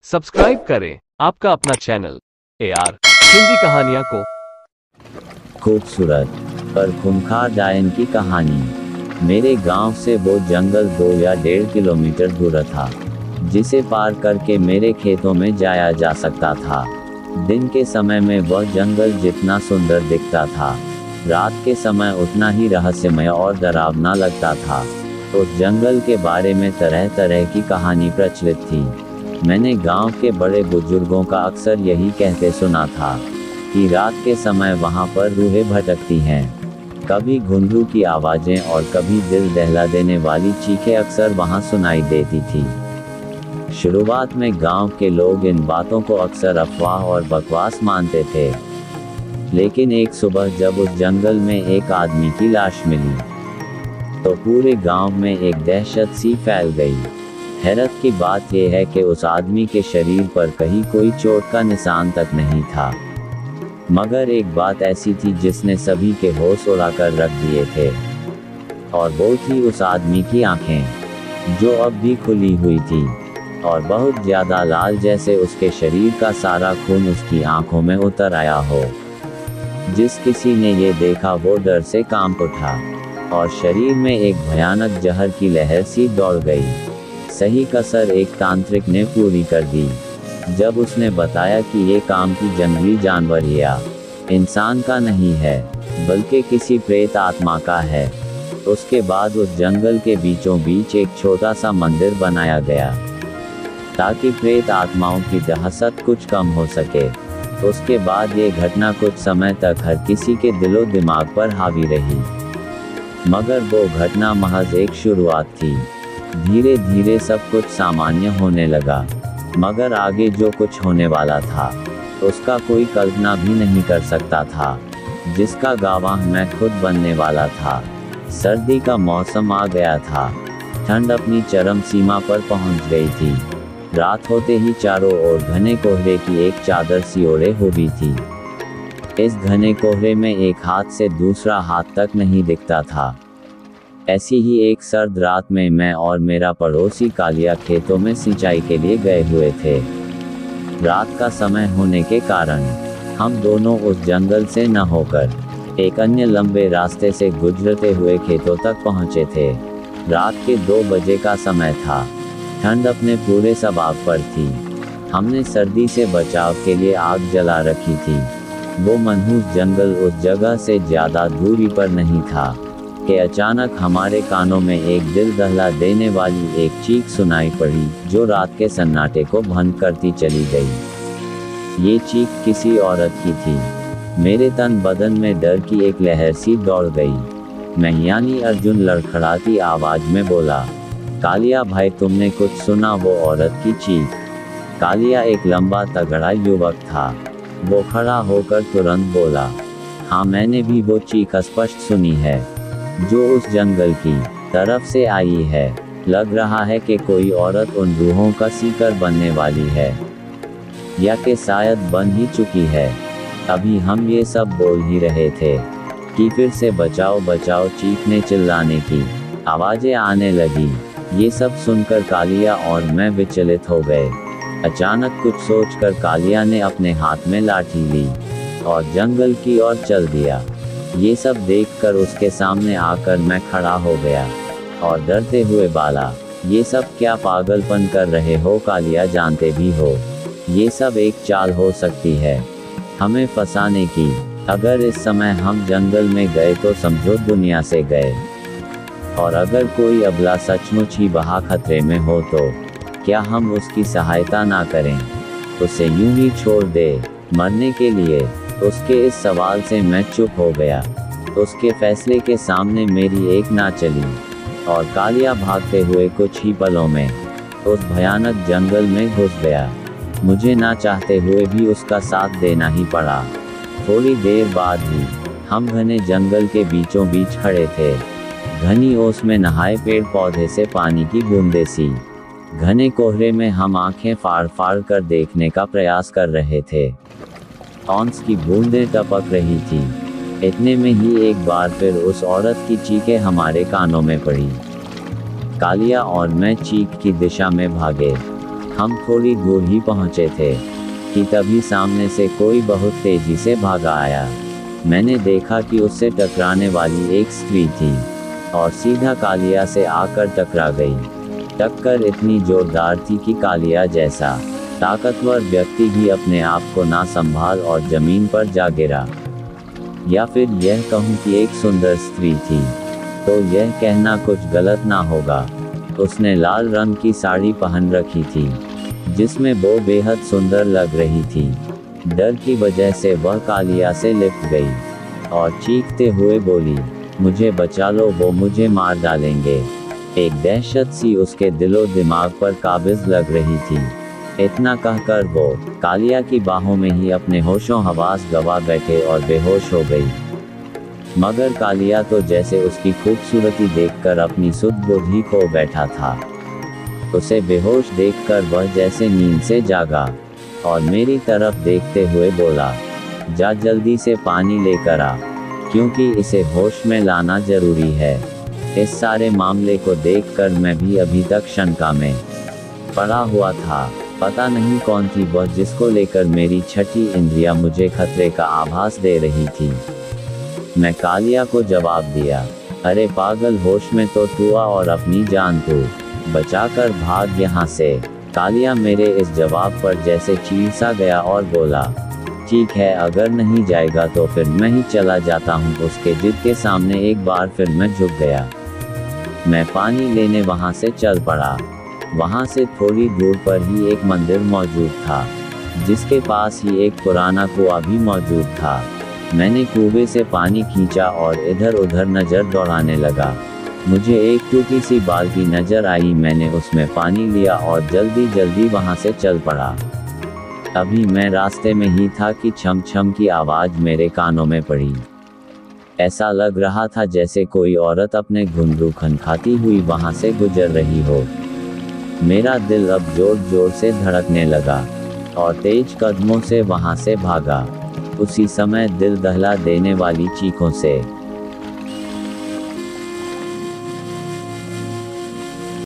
Subscribe करें आपका अपना चैनल AR हिंदी कहानियां को। खूबसूरत पर खूंखार डायन की कहानी। मेरे गांव से वो जंगल 2 या 1.5 किलोमीटर दूर था, जिसे पार करके मेरे खेतों में जाया जा सकता था। दिन के समय में वह जंगल जितना सुंदर दिखता था, रात के समय उतना ही रहस्यमय और डरावना लगता था। उस जंगल के बारे में तरह तरह की कहानी प्रचलित थी। मैंने गांव के बड़े बुजुर्गों का अक्सर यही कहते सुना था कि रात के समय वहां पर रूहें भटकती हैं। कभी घुंघरू की आवाजें और कभी दिल दहला देने वाली चीखें अक्सर वहां सुनाई देती थी। शुरुआत में गांव के लोग इन बातों को अक्सर अफवाह और बकवास मानते थे, लेकिन एक सुबह जब उस जंगल में एक आदमी की लाश मिली, तो पूरे गांव में एक दहशत सी फैल गई। हैरत की बात यह है कि उस आदमी के शरीर पर कहीं कोई चोट का निशान तक नहीं था, मगर एक बात ऐसी थी जिसने सभी के होश उड़ाकर रख दिए थे, और वो थी उस आदमी की आंखें, जो अब भी खुली हुई थी और बहुत ज्यादा लाल, जैसे उसके शरीर का सारा खून उसकी आंखों में उतर आया हो। जिस किसी ने ये देखा वो डर से कांप उठा और शरीर में एक भयानक जहर की लहर सी दौड़ गई। सही कसर एक तांत्रिक ने पूरी कर दी, जब उसने बताया कि ये काम की जंगली जानवर या इंसान का नहीं है, बल्कि किसी प्रेत आत्मा का है। उसके बाद उस जंगल के बीचों बीच एक छोटा सा मंदिर बनाया गया, ताकि प्रेत आत्माओं की दहशत कुछ कम हो सके। उसके बाद ये घटना कुछ समय तक हर किसी के दिलो दिमाग पर हावी रही, मगर वो घटना महज एक शुरुआत थी। धीरे धीरे सब कुछ सामान्य होने लगा, मगर आगे जो कुछ होने वाला था उसका कोई कल्पना भी नहीं कर सकता था, जिसका गवाह मैं खुद बनने वाला था। सर्दी का मौसम आ गया था, ठंड अपनी चरम सीमा पर पहुंच गई थी। रात होते ही चारों ओर घने कोहरे की एक चादर सी ओढ़े हुई थी। इस घने कोहरे में एक हाथ से दूसरा हाथ तक नहीं दिखता था। ऐसी ही एक सर्द रात में मैं और मेरा पड़ोसी कालिया खेतों में सिंचाई के लिए गए हुए थे। रात का समय होने के कारण हम दोनों उस जंगल से न होकर एक अन्य लंबे रास्ते से गुजरते हुए खेतों तक पहुंचे थे। रात के 2 बजे का समय था। ठंड अपने पूरे सबाब पर थी। हमने सर्दी से बचाव के लिए आग जला रखी थी। वो मनहूस जंगल उस जगह से ज्यादा दूरी पर नहीं था कि अचानक हमारे कानों में एक दिल दहला देने वाली एक चीख सुनाई पड़ी, जो रात के सन्नाटे को भंग करती चली गई। ये चीख किसी औरत की थी। मेरे तन बदन में डर की एक लहर सी दौड़ गई। मैं यानी अर्जुन लड़खड़ाती आवाज में बोला, कालिया भाई, तुमने कुछ सुना? वो औरत की चीख। कालिया एक लंबा तगड़ा युवक था। वो खड़ा होकर तुरंत बोला, हाँ, मैंने भी वो चीख स्पष्ट सुनी है, जो उस जंगल की तरफ से आई है। लग रहा है कि कोई औरत उन रूहों का सीकर बनने वाली है, या कि शायद बन ही चुकी है। अभी हम ये सब बोल ही रहे थे कि फिर से बचाओ बचाओ चीखने चिल्लाने की आवाजें आने लगी। ये सब सुनकर कालिया और मैं विचलित हो गए। अचानक कुछ सोचकर कालिया ने अपने हाथ में लाठी ली और जंगल की ओर चल दिया। ये सब देखकर उसके सामने आकर मैं खड़ा हो गया और डरते हुए बोला, ये सब क्या पागलपन कर रहे हो कालिया? जानते भी हो ये सब एक चाल हो सकती है हमें फंसाने की। अगर इस समय हम जंगल में गए तो समझो दुनिया से गए, और अगर कोई अबला सचमुच ही वहाँ खतरे में हो तो क्या हम उसकी सहायता ना करें, उसे यूं ही छोड़ दे मरने के लिए? उसके इस सवाल से मैं चुप हो गया। उसके फैसले के सामने मेरी एक ना चली और कालिया भागते हुए कुछ ही पलों में उस भयानक जंगल में घुस गया। मुझे ना चाहते हुए भी उसका साथ देना ही पड़ा। थोड़ी देर बाद ही हम घने जंगल के बीचों बीच खड़े थे। घनी ओस में नहाए पेड़ पौधे से पानी की बूंदें सी। घने कोहरे में हम आंखें फाड़ फाड़ कर देखने का प्रयास कर रहे थे। ऑन्स की बूंदें टपक रही थी। इतने में ही एक बार फिर उस औरत की चीखें हमारे कानों में पड़ी। कालिया और मैं चीख की दिशा में भागे। हम थोड़ी दूर ही पहुंचे थे कि तभी सामने से कोई बहुत तेजी से भागा आया। मैंने देखा कि उससे टकराने वाली एक स्त्री थी और सीधा कालिया से आकर टकरा गई। टक्कर इतनी जोरदार थी कि कालिया जैसा ताकतवर व्यक्ति भी अपने आप को ना संभाल और जमीन पर जा गिरा। या फिर यह कहूँ कि एक सुंदर स्त्री थी, तो यह कहना कुछ गलत ना होगा। उसने लाल रंग की साड़ी पहन रखी थी, जिसमें वो बेहद सुंदर लग रही थी। डर की वजह से वह कालिया से लिपट गई और चीखते हुए बोली, मुझे बचा लो, वो मुझे मार डालेंगे। एक दहशत सी उसके दिलो दिमाग पर काबिज लग रही थी। इतना कहकर वो कालिया की बाहों में ही अपने होशों हवास गवा बैठे और बेहोश हो गई। मगर कालिया तो जैसे उसकी खूबसूरती देखकर अपनी सुध बुद्धि खो बैठा था। उसे बेहोश देखकर वह जैसे नींद से जागा और मेरी तरफ देखते हुए बोला, जा जल्दी से पानी लेकर आ, क्योंकि इसे होश में लाना जरूरी है। इस सारे मामले को देखकर मैं भी अभी तक शंका में पड़ा हुआ था। पता नहीं कौन थी वह जिसको लेकर मेरी छठी इंद्रियां मुझे खतरे का आभास दे रही थी। मैं कालिया को जवाब दिया, अरे पागल, होश में तो तू आ और अपनी जान तू बचाकर भाग यहाँ से। कालिया मेरे इस जवाब पर जैसे चीर सा गया और बोला, ठीक है, अगर नहीं जाएगा तो फिर मैं ही चला जाता हूँ। उसके जिद के सामने एक बार फिर मैं झुक गया। मैं पानी लेने वहाँ से चल पड़ा। वहाँ से थोड़ी दूर पर ही एक मंदिर मौजूद था, जिसके पास ही एक पुराना कुआं भी मौजूद था। मैंने कुएं से पानी खींचा और इधर उधर नज़र दौड़ाने लगा। मुझे एक टूटी सी बाल्टी नज़र आई। मैंने उसमें पानी लिया और जल्दी जल्दी वहाँ से चल पड़ा। अभी मैं रास्ते में ही था कि छम छम की आवाज़ मेरे कानों में पड़ी। ऐसा लग रहा था जैसे कोई औरत अपने घुंघरू खनखाती हुई वहाँ से गुजर रही हो। मेरा दिल अब जोर जोर से धड़कने लगा और तेज कदमों से वहाँ से भागा। उसी समय दिल दहला देने वाली चीखों से